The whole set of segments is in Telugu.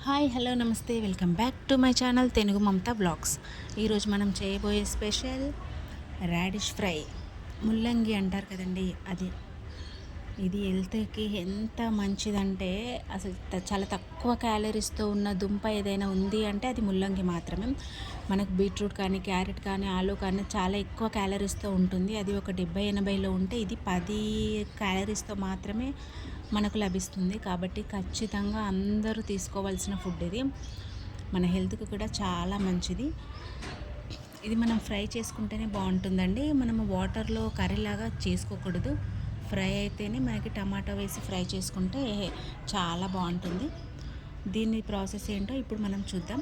హాయ్ హలో నమస్తే welcome back to my channel Telugu Mamata blogs. ఈరోజు మనం చేయబోయే స్పెషల్ రాడిష్ ఫ్రై. ముల్లంగి అంటారు కదండి, అది. ఇది హెల్త్కి ఎంత మంచిదంటే అసలు చాలా తక్కువ క్యాలరీస్తో ఉన్న దుంప ఏదైనా ఉంది అంటే అది ముల్లంగి మాత్రమే. మనకు బీట్రూట్ కానీ, క్యారెట్ కానీ, ఆలు కానీ చాలా ఎక్కువ క్యాలరీస్తో ఉంటుంది. అది ఒక 70-80లో ఉంటే ఇది 10 క్యాలరీస్తో మాత్రమే మనకు లభిస్తుంది. కాబట్టి ఖచ్చితంగా అందరూ తీసుకోవాల్సిన ఫుడ్ ఇది. మన హెల్త్కి కూడా చాలా మంచిది. ఇది మనం ఫ్రై చేసుకుంటేనే బాగుంటుందండి. మనము వాటర్లో కర్రీలాగా చేసుకోకూడదు. ఫ్రై అయితేనే మనకి టమాటా వేసి ఫ్రై చేసుకుంటే చాలా బాగుంటుంది. దీని ప్రాసెస్ ఏంటో ఇప్పుడు మనం చూద్దాం.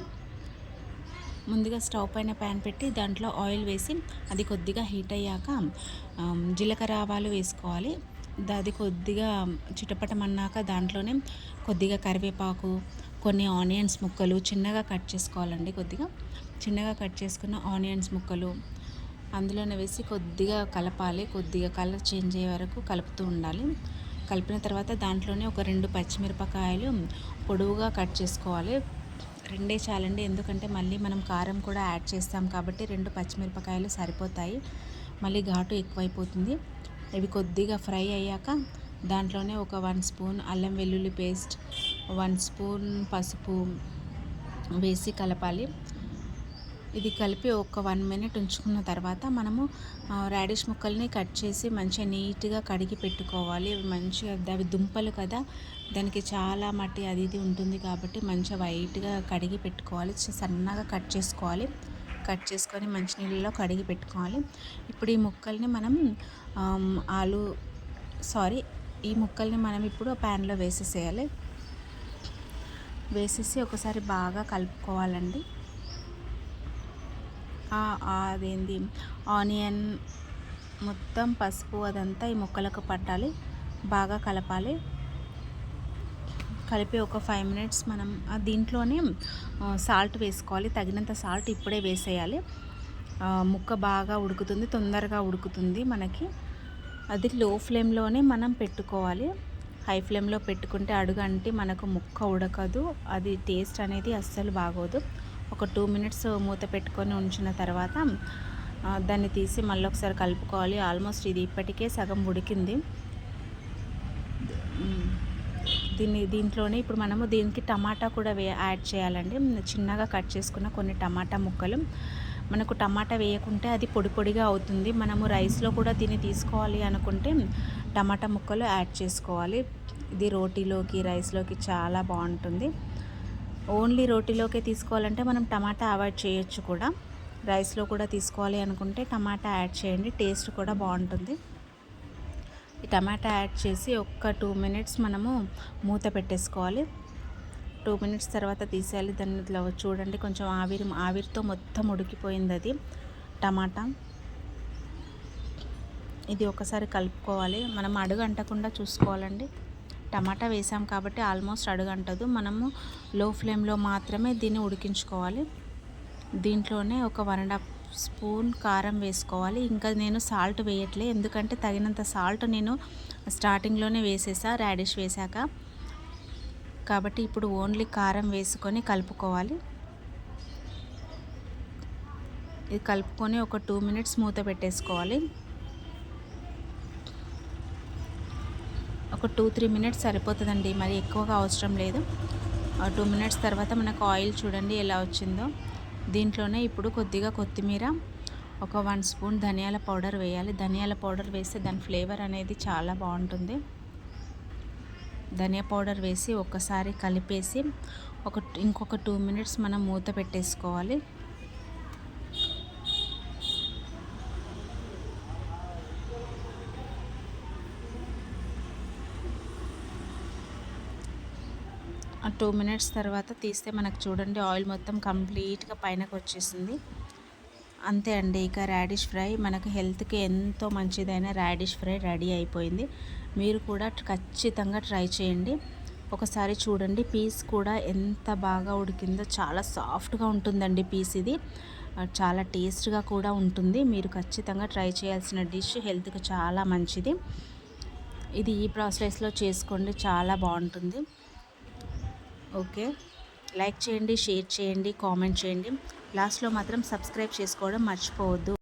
ముందుగా స్టవ్ పైన ప్యాన్ పెట్టి దాంట్లో ఆయిల్ వేసి అది కొద్దిగా హీట్ అయ్యాక జీలకర్ర ఆవాలు వేసుకోవాలి. అది కొద్దిగా చిటపటమన్నాక దాంట్లోనే కొద్దిగా కరివేపాకు, కొన్ని ఆనియన్స్ ముక్కలు చిన్నగా కట్ చేసుకోవాలండి. కొద్దిగా చిన్నగా కట్ చేసుకున్న ఆనియన్స్ ముక్కలు అందులోనే వేసి కొద్దిగా కలపాలి. కొద్దిగా కలర్ చేంజ్ అయ్యే వరకు కలుపుతూ ఉండాలి. కలిపిన తర్వాత దాంట్లోనే ఒక 2 పచ్చిమిరపకాయలు పొడవుగా కట్ చేసుకోవాలి. 2 చాలండి, ఎందుకంటే మళ్ళీ మనం కారం కూడా యాడ్ చేస్తాం కాబట్టి 2 పచ్చిమిరపకాయలు సరిపోతాయి. మళ్ళీ ఘాటు ఎక్కువైపోతుంది. ఇవి కొద్దిగా ఫ్రై అయ్యాక దాంట్లోనే ఒక 1 స్పూన్ అల్లం వెల్లుల్లి పేస్ట్, 1 స్పూన్ పసుపు వేసి కలపాలి. ఇది కలిపి ఒక 1 మినిట్ ఉంచుకున్న తర్వాత మనము రాడిష్ ముక్కల్ని కట్ చేసి మంచిగా నీట్గా కడిగి పెట్టుకోవాలి. మంచిగా అవి దుంపలు కదా, దానికి చాలా మట్టి అది ఇది ఉంటుంది కాబట్టి మంచిగా వైట్గా కడిగి పెట్టుకోవాలి. సన్నగా కట్ చేసుకోవాలి. కట్ చేసుకొని మంచినీళ్ళలో కడిగి పెట్టుకోవాలి. ఇప్పుడు ఈ ముక్కల్ని మనం ఈ ముక్కల్ని మనం ఇప్పుడు ప్యాన్లో వేసేసేయాలి. వేసేసి ఒకసారి బాగా కలుపుకోవాలండి. అదేంది ఆనియన్ మొత్తం పసుపు అదంతా ఈ ముక్కలకు పట్టాలి. బాగా కలపాలి. కలిపి ఒక 5 మినిట్స్ మనం దీంట్లోనే సాల్ట్ వేసుకోవాలి. తగినంత సాల్ట్ ఇప్పుడే వేసేయాలి. ముక్క బాగా ఉడుకుతుంది, తొందరగా ఉడుకుతుంది మనకి. అది లో ఫ్లేమ్లోనే మనం పెట్టుకోవాలి. హై ఫ్లేమ్లో పెట్టుకుంటే అడుగంటి మనకు ముక్క ఉడకదు. అది టేస్ట్ అనేది అస్సలు బాగోదు. ఒక 2 మినిట్స్ మూత పెట్టుకొని ఉంచిన తర్వాత దాన్ని తీసి మళ్ళీ ఒకసారి కలుపుకోవాలి. ఆల్మోస్ట్ ఇది ఇప్పటికే సగం ఉడికింది. దీంట్లోనే ఇప్పుడు మనము దీనికి టమాటా కూడా యాడ్ చేయాలండి. చిన్నగా కట్ చేసుకున్న కొన్ని టమాటా ముక్కలు. మనకు టమాటా వేయకుంటే అది పొడి పొడిగా అవుతుంది. మనము రైస్లో కూడా దీన్ని తీసుకోవాలి అనుకుంటే టమాటా ముక్కలు యాడ్ చేసుకోవాలి. ఇది రోటీలోకి, రైస్లోకి చాలా బాగుంటుంది. ఓన్లీ రోటీలోకే తీసుకోవాలంటే మనం టమాటా అవాయిడ్ చేయొచ్చు కూడా. రైస్లో కూడా తీసుకోవాలి అనుకుంటే టమాటా యాడ్ చేయండి, టేస్ట్ కూడా బాగుంటుంది. ఈ టమాటా యాడ్ చేసి ఒక్క 2 మినిట్స్ మనము మూత పెట్టేసుకోవాలి. 2 మినిట్స్ తర్వాత తీసేయాలి. దానిలో చూడండి కొంచెం ఆవిరితో మొత్తం ఉడికిపోయింది అది టమాటా. ఇది ఒకసారి కలుపుకోవాలి. మనం అడుగు అంటకుండా చూసుకోవాలండి. టమాటా వేసాం కాబట్టి ఆల్మోస్ట్ అడుగంటదు. మనము లో ఫ్లేమ్లో మాత్రమే దీన్ని ఉడికించుకోవాలి. దీంట్లోనే ఒక 1.5 స్పూన్ కారం వేసుకోవాలి. ఇంకా నేను సాల్ట్ వేయట్లే, ఎందుకంటే తగినంత సాల్ట్ నేను స్టార్టింగ్లోనే వేసేసా రాడిష్ వేసాక. కాబట్టి ఇప్పుడు ఓన్లీ కారం వేసుకొని కలుపుకోవాలి. ఇది కలుపుకొని ఒక 2 మినిట్స్ మూత పెట్టేసుకోవాలి. ఒక 2-3 మినిట్స్ సరిపోతుందండి, మరి ఎక్కువగా అవసరం లేదు. 2 మినిట్స్ తర్వాత మనకు ఆయిల్ చూడండి ఎలా వచ్చిందో. దీంట్లోనే ఇప్పుడు కొద్దిగా కొత్తిమీర, ఒక 1 స్పూన్ ధనియాల పౌడర్ వేయాలి. ధనియాల పౌడర్ వేస్తే దాని ఫ్లేవర్ అనేది చాలా బాగుంటుంది. ధనియా పౌడర్ వేసి ఒక్కసారి కలిపేసి ఇంకొక 2 మినిట్స్ మనం మూత పెట్టేసుకోవాలి. ఆ 2 మినిట్స్ తర్వాత తీస్తే మనకు చూడండి ఆయిల్ మొత్తం కంప్లీట్గా పైనకు వచ్చేసింది. అంతే అండి, ఇక రాడిష్ ఫ్రై మనకు హెల్త్కి ఎంతో మంచిదైన రాడిష్ ఫ్రై రెడీ అయిపోయింది. మీరు కూడా ఖచ్చితంగా ట్రై చేయండి. ఒకసారి చూడండి పీస్ కూడా ఎంత బాగా ఉడికిందో. చాలా సాఫ్ట్గా ఉంటుందండి పీస్. ఇది చాలా టేస్ట్గా కూడా ఉంటుంది. మీరు ఖచ్చితంగా ట్రై చేయాల్సిన డిష్, హెల్త్కి చాలా మంచిది. ఇది ఈ ప్రాసెస్లో చేసుకోండి, చాలా బాగుంటుంది. ఓకే. లైక్ చేయండి, షేర్ చేయండి, కామెంట్ చేయండి. లాస్ట్లో మాత్రం సబ్స్క్రైబ్ చేసుకోవడం మర్చిపోవద్దు.